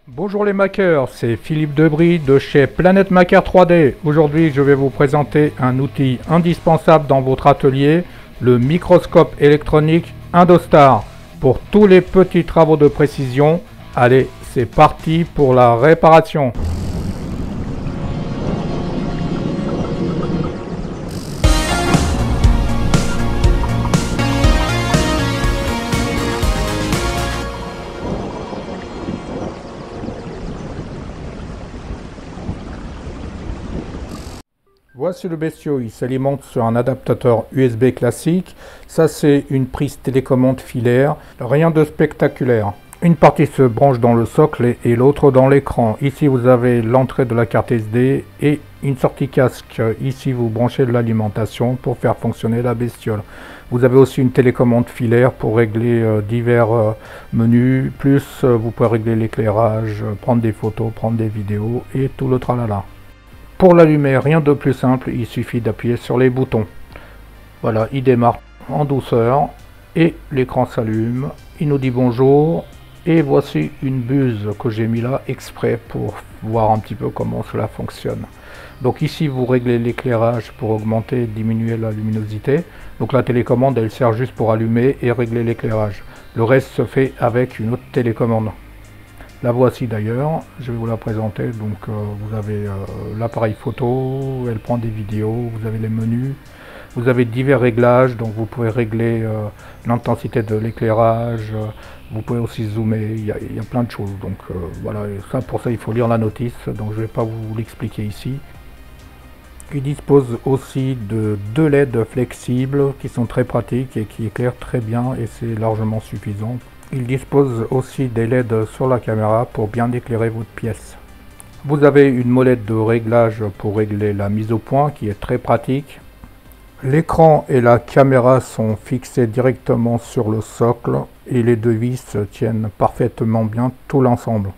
Bonjour les makers, c'est Philippe Debris de chez Planète Maker 3D. Aujourd'hui, je vais vous présenter un outil indispensable dans votre atelier, le microscope électronique Indostar. Pour tous les petits travaux de précision, allez, c'est parti pour la réparation. Voici le bestiau, il s'alimente sur un adaptateur USB classique. Ça c'est une prise télécommande filaire, rien de spectaculaire. Une partie se branche dans le socle et l'autre dans l'écran. Ici vous avez l'entrée de la carte SD et une sortie casque. Ici vous branchez de l'alimentation pour faire fonctionner la bestiole. Vous avez aussi une télécommande filaire pour régler divers menus. Plus vous pouvez régler l'éclairage, prendre des photos, prendre des vidéos et tout le tralala. Pour l'allumer, rien de plus simple, il suffit d'appuyer sur les boutons. Voilà, il démarre en douceur et l'écran s'allume. Il nous dit bonjour et voici une buse que j'ai mis là exprès pour voir un petit peu comment cela fonctionne. Donc ici vous réglez l'éclairage pour augmenter et diminuer la luminosité. Donc la télécommande elle sert juste pour allumer et régler l'éclairage. Le reste se fait avec une autre télécommande. La voici d'ailleurs, je vais vous la présenter. Donc vous avez l'appareil photo, elle prend des vidéos, vous avez les menus, vous avez divers réglages, donc vous pouvez régler l'intensité de l'éclairage, vous pouvez aussi zoomer, il y a plein de choses. Donc voilà, et ça, pour ça il faut lire la notice, donc je ne vais pas vous l'expliquer ici. Il dispose aussi de deux LED flexibles qui sont très pratiques et qui éclairent très bien et c'est largement suffisant. Il dispose aussi des LED sur la caméra pour bien éclairer votre pièce. Vous avez une molette de réglage pour régler la mise au point qui est très pratique. L'écran et la caméra sont fixés directement sur le socle et les deux vis tiennent parfaitement bien tout l'ensemble.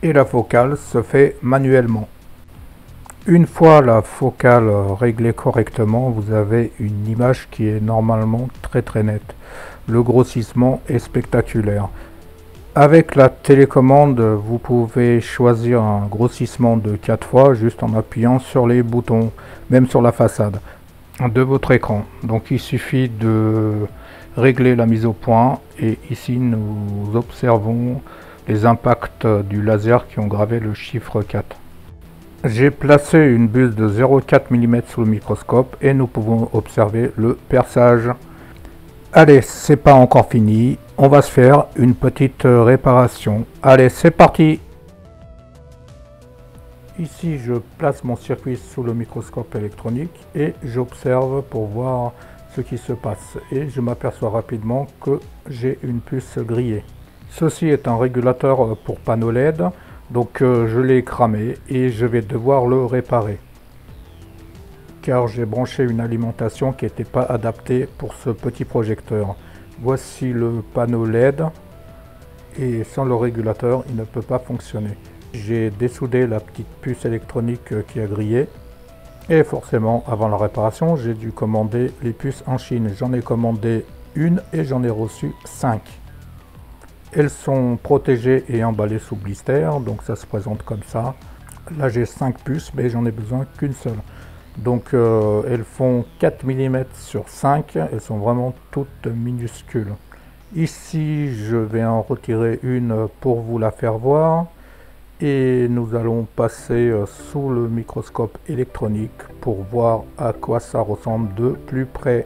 Et la focale se fait manuellement. Une fois la focale réglée correctement, vous avez une image qui est normalement très nette. Le grossissement est spectaculaire. Avec la télécommande, vous pouvez choisir un grossissement de 4 fois juste en appuyant sur les boutons, même sur la façade de votre écran. Donc il suffit de régler la mise au point et ici nous observons les impacts du laser qui ont gravé le chiffre 4. J'ai placé une buse de 0,4 mm sous le microscope et nous pouvons observer le perçage. Allez, c'est pas encore fini, on va se faire une petite réparation. Allez, c'est parti! Ici, je place mon circuit sous le microscope électronique et j'observe pour voir ce qui se passe. Et je m'aperçois rapidement que j'ai une puce grillée. Ceci est un régulateur pour panneau LED. Donc je l'ai cramé et je vais devoir le réparer. Car j'ai branché une alimentation qui n'était pas adaptée pour ce petit projecteur. Voici le panneau LED et sans le régulateur il ne peut pas fonctionner. J'ai dessoudé la petite puce électronique qui a grillé. Et forcément avant la réparation j'ai dû commander les puces en Chine. J'en ai commandé une et j'en ai reçu 5. Elles sont protégées et emballées sous blister, donc ça se présente comme ça. Là j'ai 5 puces, mais j'en ai besoin qu'une seule. Donc elles font 4 mm sur 5, elles sont vraiment toutes minuscules. Ici je vais en retirer une pour vous la faire voir. Et nous allons passer sous le microscope électronique pour voir à quoi ça ressemble de plus près.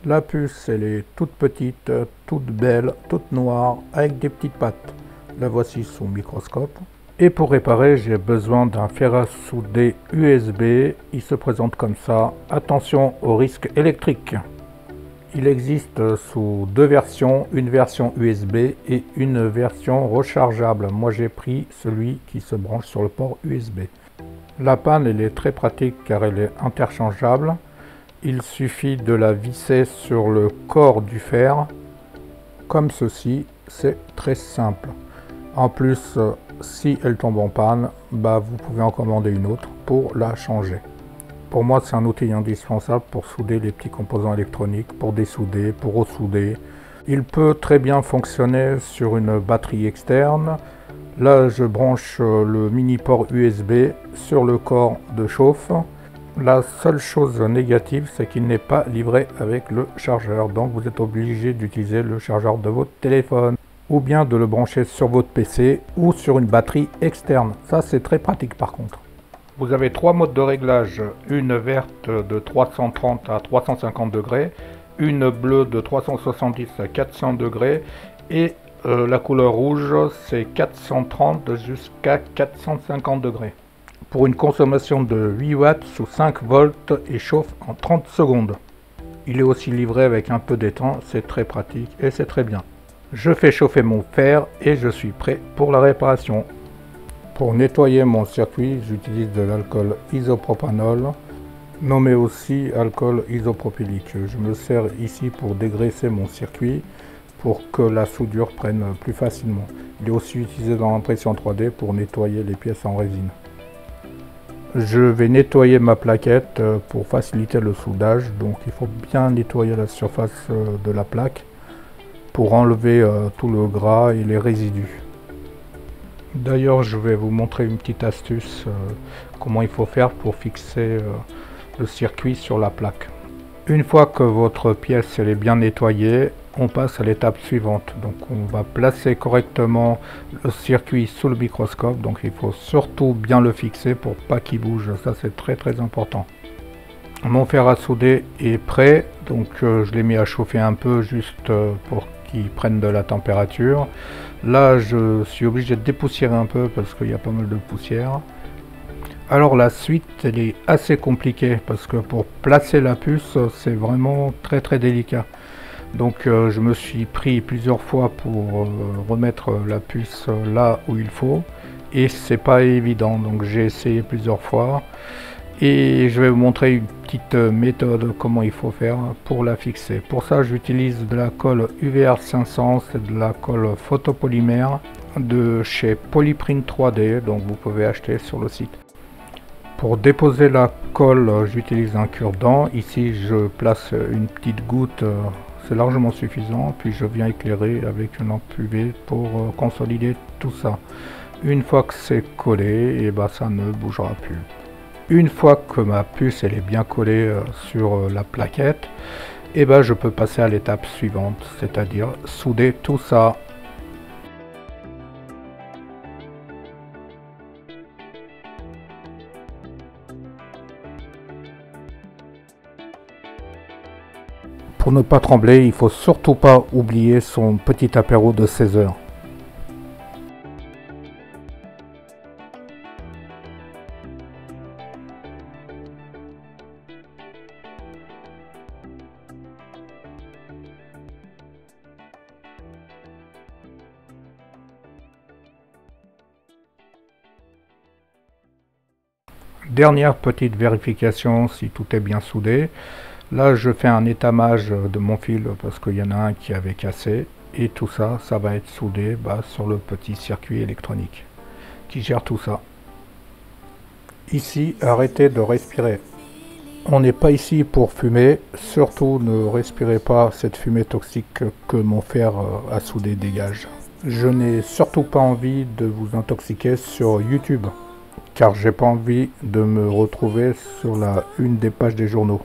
La puce, elle est toute petite, toute belle, toute noire, avec des petites pattes. La voici sous microscope. Et pour réparer, j'ai besoin d'un fer à souder USB. Il se présente comme ça. Attention au risque électrique. Il existe sous deux versions, une version USB et une version rechargeable. Moi, j'ai pris celui qui se branche sur le port USB. La panne, elle est très pratique car elle est interchangeable. Il suffit de la visser sur le corps du fer, comme ceci, c'est très simple. En plus, si elle tombe en panne, vous pouvez en commander une autre pour la changer. Pour moi, c'est un outil indispensable pour souder les petits composants électroniques, pour dessouder, pour ressouder. Il peut très bien fonctionner sur une batterie externe. Là, je branche le mini port USB sur le corps de chauffe. La seule chose négative, c'est qu'il n'est pas livré avec le chargeur. Donc vous êtes obligé d'utiliser le chargeur de votre téléphone ou bien de le brancher sur votre PC ou sur une batterie externe. Ça, c'est très pratique par contre. Vous avez trois modes de réglage, une verte de 330 à 350 degrés, une bleue de 370 à 400 degrés et la couleur rouge c'est 430 jusqu'à 450 degrés. Pour une consommation de 8 watts sous 5 volts et chauffe en 30 secondes. Il est aussi livré avec un peu d'étang, c'est très pratique et c'est très bien. Je fais chauffer mon fer et je suis prêt pour la réparation. Pour nettoyer mon circuit, j'utilise de l'alcool isopropanol, nommé aussi alcool isopropylique. Je me sers ici pour dégraisser mon circuit pour que la soudure prenne plus facilement. Il est aussi utilisé dans l'impression 3D pour nettoyer les pièces en résine. Je vais nettoyer ma plaquette pour faciliter le soudage, donc il faut bien nettoyer la surface de la plaque pour enlever tout le gras et les résidus. D'ailleurs, je vais vous montrer une petite astuce, comment il faut faire pour fixer le circuit sur la plaque. Une fois que votre pièce elle est bien nettoyée, on passe à l'étape suivante. Donc on va placer correctement le circuit sous le microscope, donc il faut surtout bien le fixer pour pas qu'il bouge, ça c'est très important. Mon fer à souder est prêt, donc je l'ai mis à chauffer un peu juste pour qu'il prenne de la température. Là je suis obligé de dépoussiérer un peu parce qu'il y a pas mal de poussière. Alors la suite elle est assez compliquée parce que pour placer la puce c'est vraiment très délicat. Donc je me suis pris plusieurs fois pour remettre la puce là où il faut et c'est pas évident, donc j'ai essayé plusieurs fois et je vais vous montrer une petite méthode comment il faut faire pour la fixer. Pour ça j'utilise de la colle UVR 500, c'est de la colle photopolymère de chez Polyprint 3D, donc vous pouvez acheter sur le site. Pour déposer la colle j'utilise un cure-dent, ici je place une petite goutte, c'est largement suffisant, puis je viens éclairer avec une lampe UV pour consolider tout ça. Une fois que c'est collé, et ben ça ne bougera plus. Une fois que ma puce elle est bien collée sur la plaquette, et ben je peux passer à l'étape suivante, c'est-à-dire souder tout ça. Pour ne pas trembler, il faut surtout pas oublier son petit apéro de 16 heures. Dernière petite vérification si tout est bien soudé. Là je fais un étamage de mon fil parce qu'il y en a un qui avait cassé et tout ça, ça va être soudé sur le petit circuit électronique qui gère tout ça. Ici, arrêtez de respirer. On n'est pas ici pour fumer, surtout ne respirez pas cette fumée toxique que mon fer à souder dégage. Je n'ai surtout pas envie de vous intoxiquer sur YouTube, car j'ai pas envie de me retrouver sur la une des pages des journaux.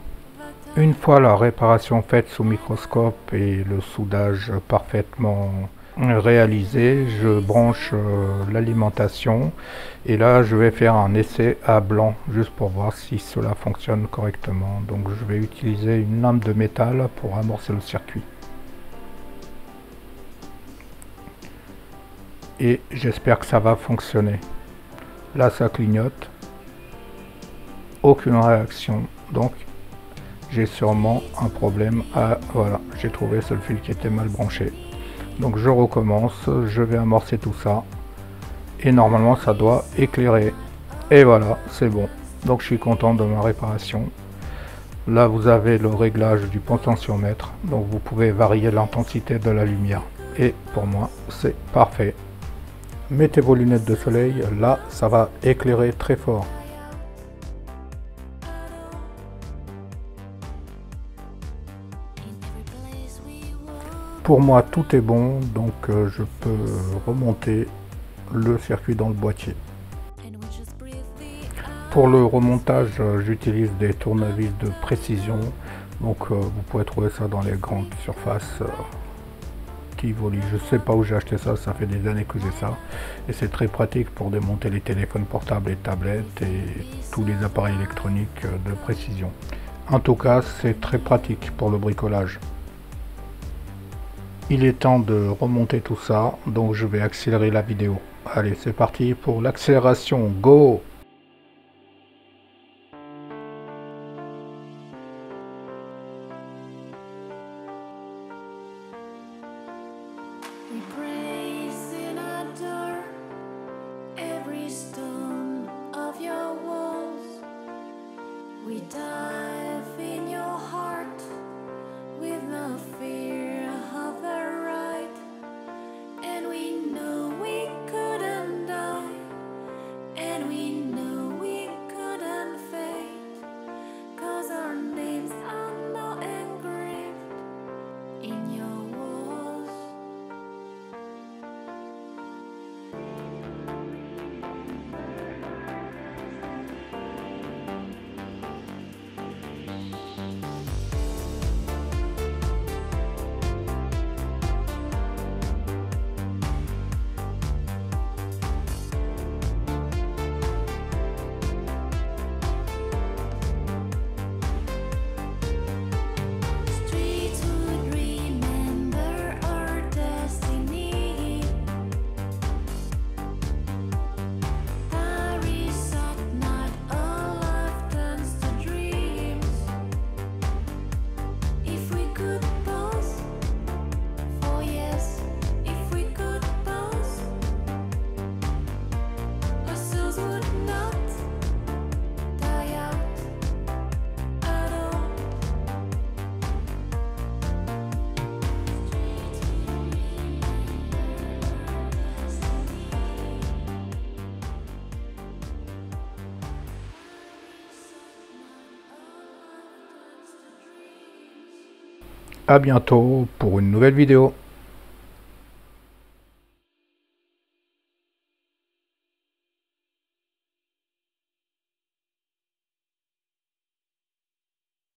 Une fois la réparation faite sous microscope et le soudage parfaitement réalisé, je branche l'alimentation et là je vais faire un essai à blanc juste pour voir si cela fonctionne correctement. Donc je vais utiliser une lame de métal pour amorcer le circuit. Et j'espère que ça va fonctionner. Là ça clignote. Aucune réaction. Donc j'ai sûrement un problème. Voilà, j'ai trouvé ce fil qui était mal branché. Donc je recommence, je vais amorcer tout ça. Et normalement ça doit éclairer. Et voilà, c'est bon. Donc je suis content de ma réparation. Là vous avez le réglage du potentiomètre. Donc vous pouvez varier l'intensité de la lumière. Et pour moi c'est parfait. Mettez vos lunettes de soleil, là ça va éclairer très fort. Pour moi tout est bon, donc je peux remonter le circuit dans le boîtier. Pour le remontage, j'utilise des tournevis de précision. Donc vous pouvez trouver ça dans les grandes surfaces Tivoli. Je sais pas où j'ai acheté ça, ça fait des années que j'ai ça. Et c'est très pratique pour démonter les téléphones portables et tablettes et tous les appareils électroniques de précision. En tout cas, c'est très pratique pour le bricolage. Il est temps de remonter tout ça, donc je vais accélérer la vidéo. Allez, c'est parti pour l'accélération, go! À bientôt pour une nouvelle vidéo.